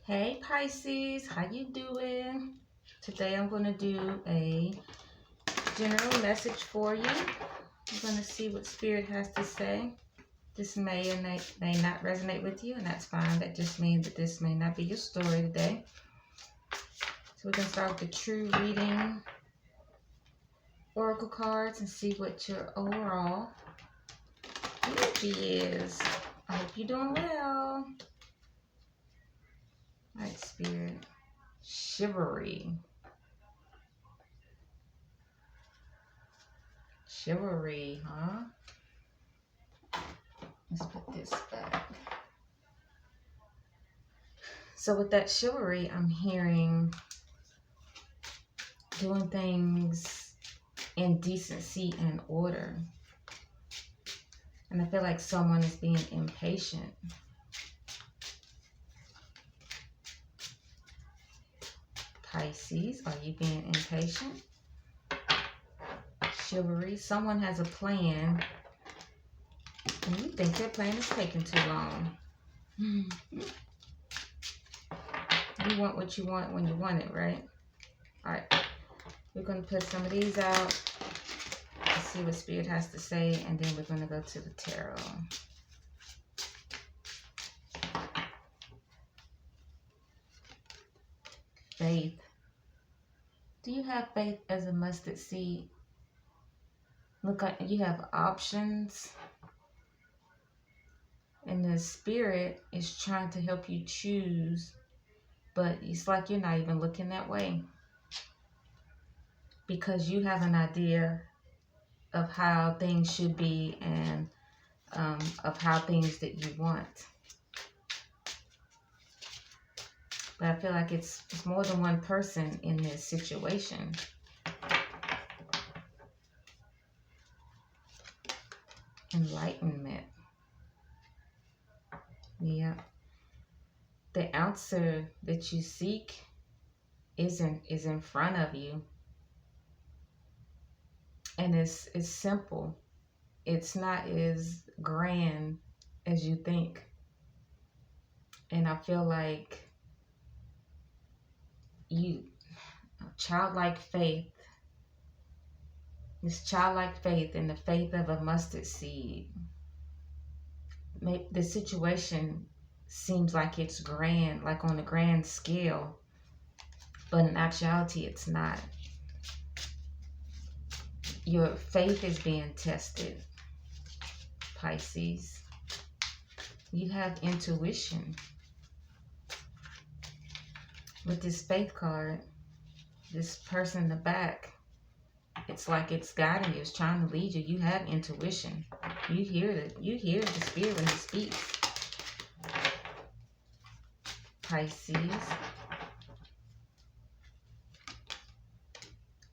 Hey Pisces, how you doing? Today I'm going to do a general message for you. I'm going to see what Spirit has to say. This may or may not resonate with you, and that's fine. That just means that this may not be your story today. So we're going to start with the true reading oracle cards and see what your overall energy is. I hope you're doing well. All right, Spirit. Chivalry. Chivalry, huh? Let's put this back. So with that chivalry, I'm hearing doing things in decency and order. And I feel like someone is being impatient. Pisces, are you being impatient? Chivalry, someone has a plan and you think their plan is taking too long. You want what you want when you want it, right? All right, we're going to put some of these out. Let's see what Spirit has to say, and then we're going to go to the tarot. Faith. Do you have faith as a mustard seed? Look like you have options. And the Spirit is trying to help you choose, but it's like you're not even looking that way. Because you have an idea of how things should be and of how things that you want. But I feel like it's more than one person in this situation. Enlightenment. Yeah. The answer that you seek is in front of you. And it's simple. It's not as grand as you think. And I feel like childlike faith, this childlike faith and the faith of a mustard seed, the situation seems like it's grand, like on a grand scale, but in actuality it's not. Your faith is being tested, Pisces. You have intuition. With this faith card, this person in the back, it's like it's guiding you, it's trying to lead you. You have intuition. You hear the Spirit when He speaks. Pisces.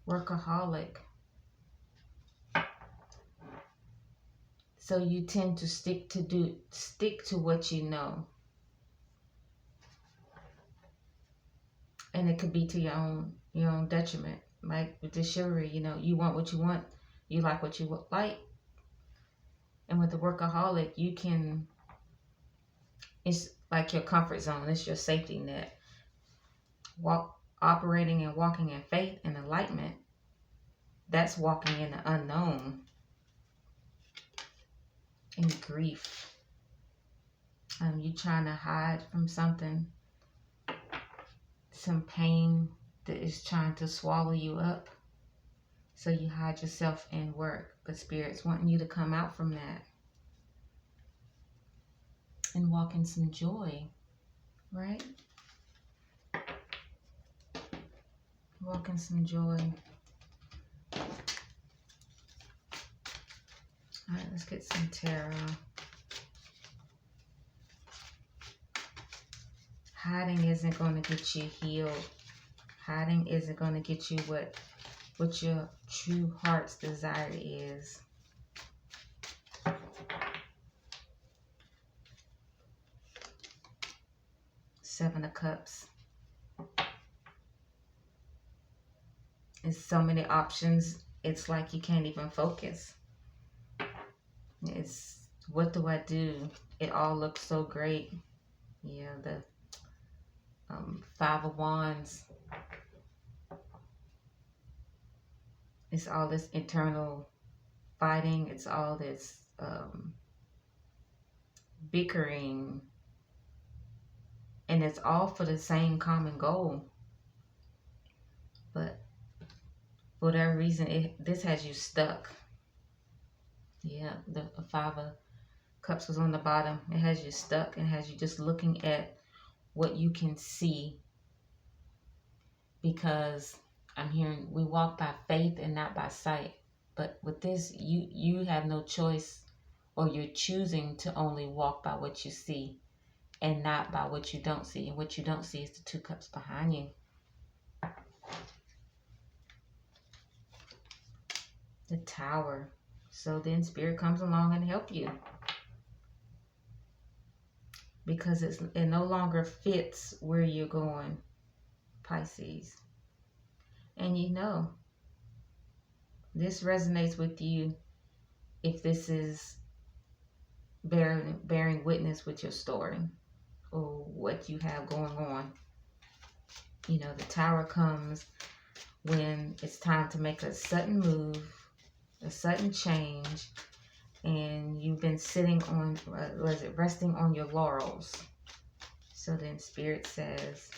Workaholic. So you tend to stick to what you know. And it could be to your own detriment. Like with the chivalry, you want what you want, you like what you like. And with the workaholic, it's like your comfort zone, it's your safety net. Operating and walking in faith and enlightenment, that's walking in the unknown. In grief. You trying to hide from something, some pain that is trying to swallow you up. So you hide yourself in work, but Spirit's wanting you to come out from that and walk in some joy, right? Walk in some joy. All right, let's get some tarot. Hiding isn't going to get you healed. Hiding isn't going to get you what your true heart's desire is. Seven of Cups. There's so many options. It's like you can't even focus. It's, what do I do? It all looks so great. Yeah, Five of Wands. It's all this internal fighting. It's all this bickering. And it's all for the same common goal. But for whatever reason, this has you stuck. Yeah, the Five of Cups was on the bottom. It has you stuck and has you just looking at what you can see. Because I'm hearing we walk by faith and not by sight. But with this, you have no choice, or you're choosing to only walk by what you see and not by what you don't see. And what you don't see is the Two Cups behind you. The Tower. So then Spirit comes along and help you. Because it no longer fits where you're going, Pisces. And you know, this resonates with you if this is bearing witness with your story or what you have going on. You know, the Tower comes when it's time to make a sudden move, a sudden change, and you've been sitting on, resting on your laurels. So then Spirit says,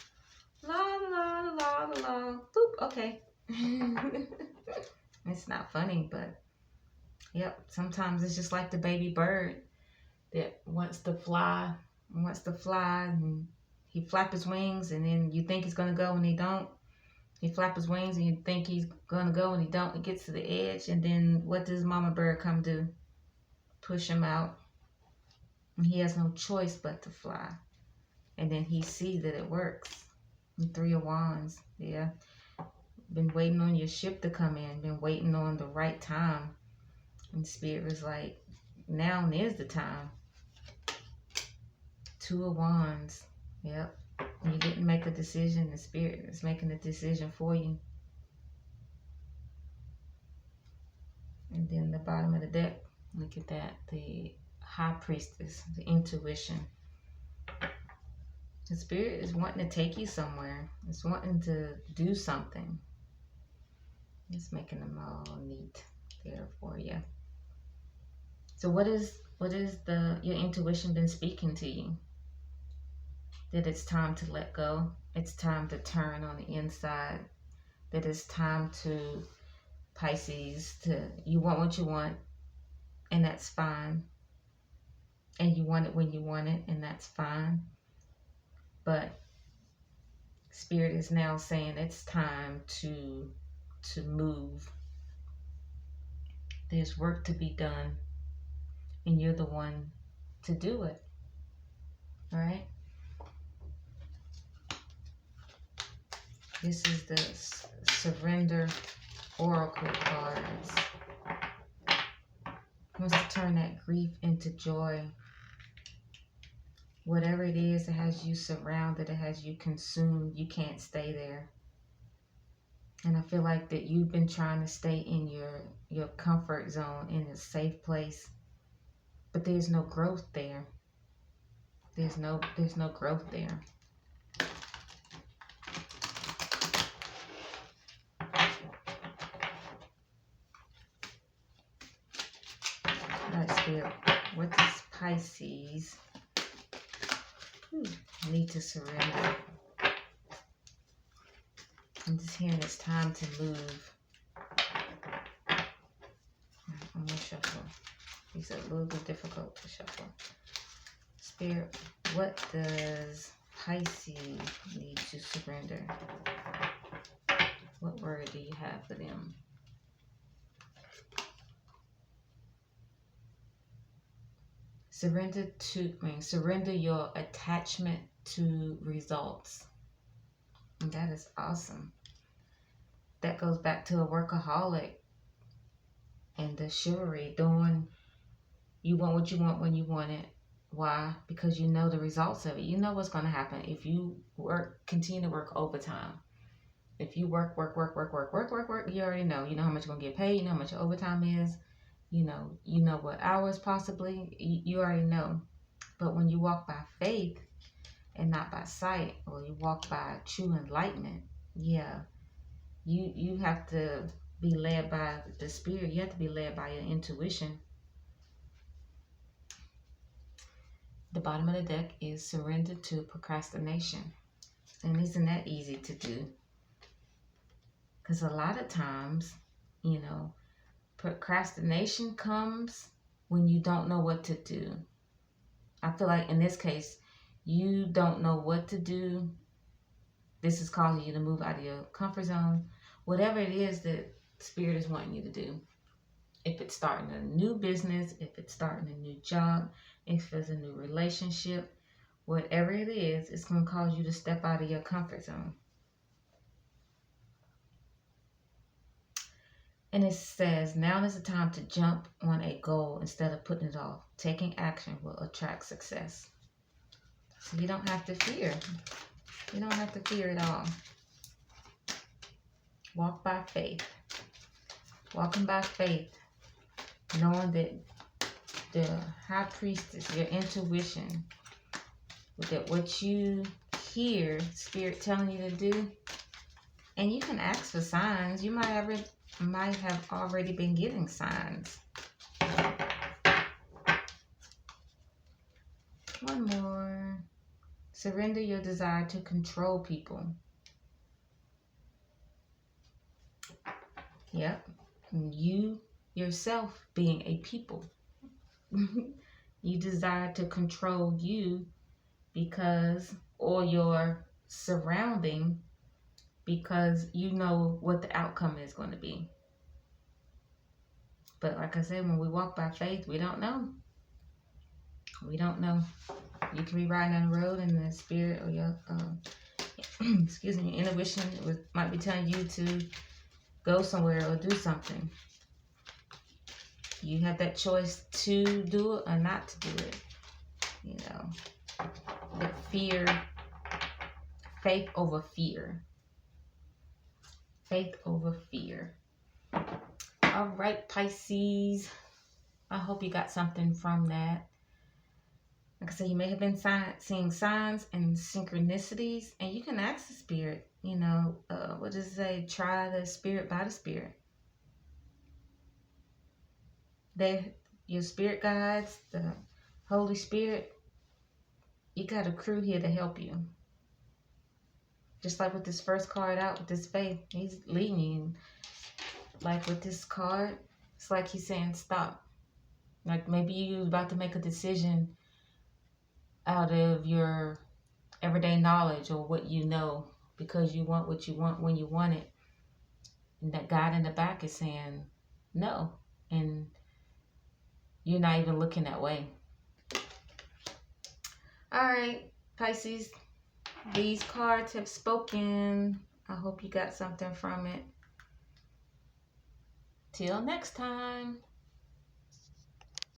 la la la la la, boop, okay. It's not funny, but yep, sometimes it's just like the baby bird that wants to fly, and he flap his wings, and then you think he's gonna go and he don't. He flap his wings and you think he's gonna go and he don't. He gets to the edge, and then what does Mama Bird come do? Push him out. And he has no choice but to fly. And then he sees that it works. And Three of Wands, yeah. Been waiting on your ship to come in. Been waiting on the right time. And Spirit was like, now is the time. Two of Wands, yep. You didn't make a decision. The Spirit is making a decision for you. And then the bottom of the deck, look at that. The High Priestess, the intuition. The Spirit is wanting to take you somewhere. It's wanting to do something. It's making them all neat there for you. So what is your intuition been speaking to you? That it's time to let go. It's time to turn on the inside. That it's time to, Pisces, you want what you want, and that's fine. And you want it when you want it, and that's fine. But Spirit is now saying it's time to move. There's work to be done, and you're the one to do it. All right? This is the Surrender Oracle cards. Wants to turn that grief into joy. Whatever it is that has you surrounded, that has you consumed, you can't stay there. And I feel like that you've been trying to stay in your comfort zone, in a safe place. But there's no growth there. There's no growth there. Spirit, what does Pisces need to surrender? I'm just hearing it's time to move. I'm going to shuffle. These are a little bit difficult to shuffle. Spirit, what does Pisces need to surrender? What word do you have for them? Surrender your attachment to results. And that is awesome. That goes back to a workaholic and the chivalry, doing, you want what you want when you want it. Why? Because you know the results of it. You know what's going to happen if you continue to work overtime. If you work, you already know. You know how much you're going to get paid. You know how much your overtime is. You know what hours possibly. You already know. But when you walk by faith and not by sight, or you walk by true enlightenment. Yeah, you have to be led by the spirit. You have to be led by your intuition. The bottom of the deck is surrender to procrastination. And isn't that easy to do? Because a lot of times, you know, procrastination comes when you don't know what to do. I feel like in this case, you don't know what to do. This is causing you to move out of your comfort zone. Whatever it is that Spirit is wanting you to do. If it's starting a new business, if it's starting a new job, if it's a new relationship, whatever it is, it's going to cause you to step out of your comfort zone. And it says, now is the time to jump on a goal instead of putting it off. Taking action will attract success. So you don't have to fear. You don't have to fear at all. Walk by faith. Walking by faith. Knowing that the high priestess, your intuition, that what you hear Spirit telling you to do, and you can ask for signs. You might have already been getting signs. One more. Surrender your desire to control people. Yep. You yourself being a people. You desire to control you because, or your surrounding, because you know what the outcome is going to be. But like I said, when we walk by faith, we don't know. We don't know. You can be riding down the road and the Spirit or your, excuse me, your intuition might be telling you to go somewhere or do something. You have that choice to do it or not to do it. You know, but fear, faith over fear. Faith over fear. All right, Pisces. I hope you got something from that. Like I said, you may have been seeing signs and synchronicities, and you can ask the Spirit, you know, what does it say? Try the Spirit by the Spirit. Your spirit guides, the Holy Spirit, you got a crew here to help you. Just like with this first card out, with this faith, he's leading you. Like with this card, it's like he's saying stop. Like maybe you're about to make a decision out of your everyday knowledge or what you know, because you want what you want when you want it. And that God in the back is saying no. And you're not even looking that way. All right, Pisces, these cards have spoken. I hope you got something from it. Till next time.